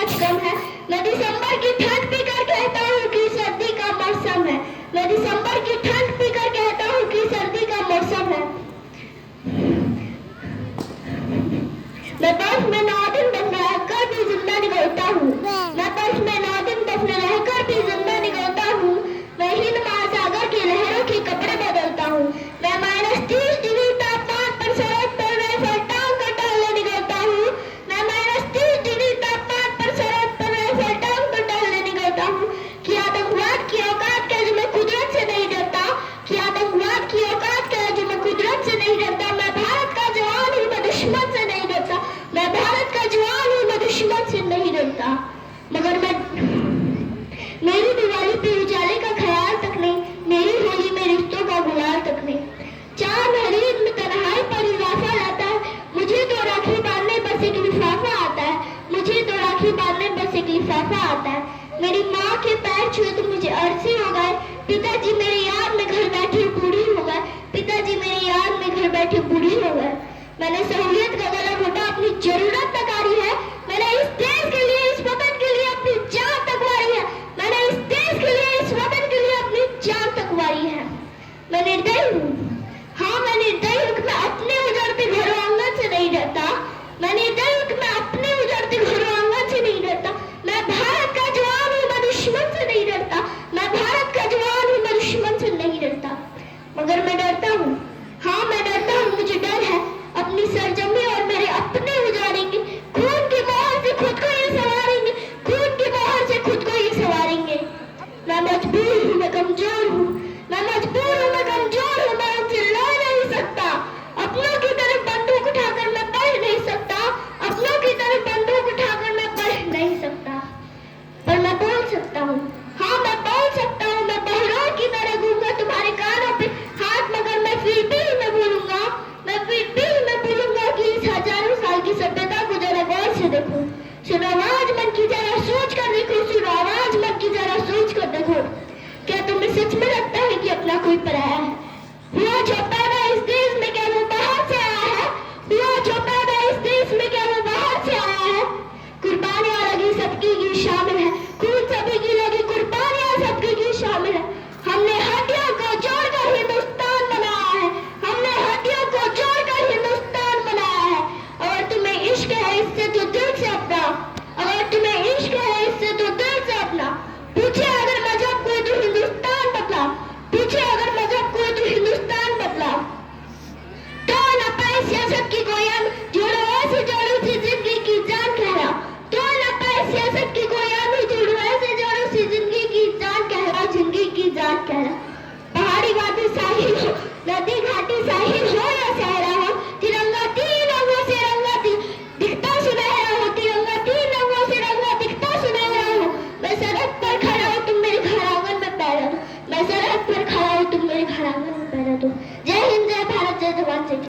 बहुत कम है। मैं दिसंबर की ठंड पीकर कहता हूँ कि सर्दी का मौसम है। मैं दिसंबर की ठंड पीकर कहता हूँ कि सर्दी का मौसम है। मैं बर्फ में 9 दिन बस रहकर भी जिंदा निकलता हूँ। मैं बर्फ में 9 दिन बस रहकर भी जिंदा निकलता हूँ। मैं हिंद महासागर की लहरों के कपड़े बदलता हूँ। मैं -30 डिग्री तापमान पर सड़क पर राइफल टांग कर टहलने निकलता हूँ। मैं -30 डिग्री तापमान पर सड़क पर राइफल टांग कर टहलने निकलता हूँ। कि आतंकवाद की औकात का जो मैं कुदरत से नहीं डरता, कि आतंकवाद की औकात का जो मैं कुदरत से नहीं डरता। मैं भारत का जवान हूँ, मैं दुश्मन से नहीं डरता। मैं भारत का जवान हूँ, मैं दुश्मन से नहीं डरता। मगर मैं मेरी दिवाली पे उजाले का ख्याल तक नहीं, मेरी होली में रिश्तों का गुलाल तक नहीं। चांद हर ईद में तन्हाई पर इजाफा लाता है। मुझे तो राखी बांधने बस एक लिफाफा आता है। मुझे तो राखी बांधने बस एक लिफाफा आता है। मेरी माँ के पैर छुए तो मुझे अरसे हो गए। पिताजी मेरे याद में घर बैठे बूढ़ी हो गए। पिताजी मेरे याद में घर बैठे बूढ़ी हो गए। मैंने सहूलियत का गला घोटा, अपनी जरूरत नकारी है। मैंने इस देश के लिए, इस वतन के लिए अपनी जान तकवारी है। मैंने इस देश के लिए, इस वतन के लिए अपनी जान तकवारी है। मैं निर्दयी हूँ, हाँ मैं निर्दयी हूँ। मैं अपने उजड़ते घरों आंगन से नहीं डरता। मैं निर्दयी हूँ, मैं अपने उजड़ते घरों आंगन से नहीं डरता। मैं भारत का जवान हूँ, मैं दुश्मन से नहीं डरता। मैं भारत का जवान हूँ, मैं दुश्मन से नहीं डरता। मगर मैं डरता हूँ, हाँ मैं डरता हूँ। मुझे डर है अपनी सरजमी और मेरे अपने उजाड़ेंगे। खून की मोहर से खुद को ये सवारेंगे। खून की मोहर से खुद को ये सवारेंगे। मैं मजबूर हूँ, मैं कमजोर हूँ। मैं मजबूर हूँ, मैं कमजोर हूँ। मैं उनसे लड़ नहीं सकता। अपनों की तरफ बंदूक उठाकर मैं बढ़ नहीं सकता। अपनों की तरफ बंदूक उठाकर मैं बढ़ नहीं सकता। पर मैं बोल सकता हूँ, हाँ मैं बोल सकता हूँ। मैं बहरों की तरह गूंगा तुम्हारे कानों पे हाथ, मगर मैं फिर भी मैं बोलूंगा। मैं फिर भी मैं बोलूंगा कि इस हजारों साल की सभ्यता को जरा गौर से देखो। सुनो आवाज मन की, जरा सोच कर देखो। सुनो आवाज मन की, जरा सोच कर देखो। क्या तुम्हें सच में लगता है कि अपना कोई पराया है? हुआ जो पैदा इस देश में, क्या वो बाहर से आया है? हुआ जो पैदा इस देश में, क्या वो बाहर से आया है? कुर्बानियां लगी सबकी की शामिल है। खून सभी की लगी, कुर्बानियां सबकी की शामिल है। हमने हड्डियों को जोड़कर हिंदुस्तान बनाया है। हमने हड्डियों को जोड़कर हिंदुस्तान बनाया है। अगर तुम्हें इश्क है इससे तो दिल से अपना, अगर तुम्हें इश्क है इससे तो दिल से अपना। पूछे अगर मजहब कोई तो हिंदुस्तान बदला। पूछे अगर मजहब कोई तो हिंदुस्तान बदला। तो न पाए सियासत की कोई हम जोड़ो ऐसे जोड़ो सी जिंदगी की जान कहरा। तो न पाए सियासत की कोई हम जोड़ो ऐसे जोड़ो सी जिंदगी की जान कहरा। जिंदगी की जान कहरा। पहाड़ी वादी साहिल हो, नदी घाटी साहिल हो,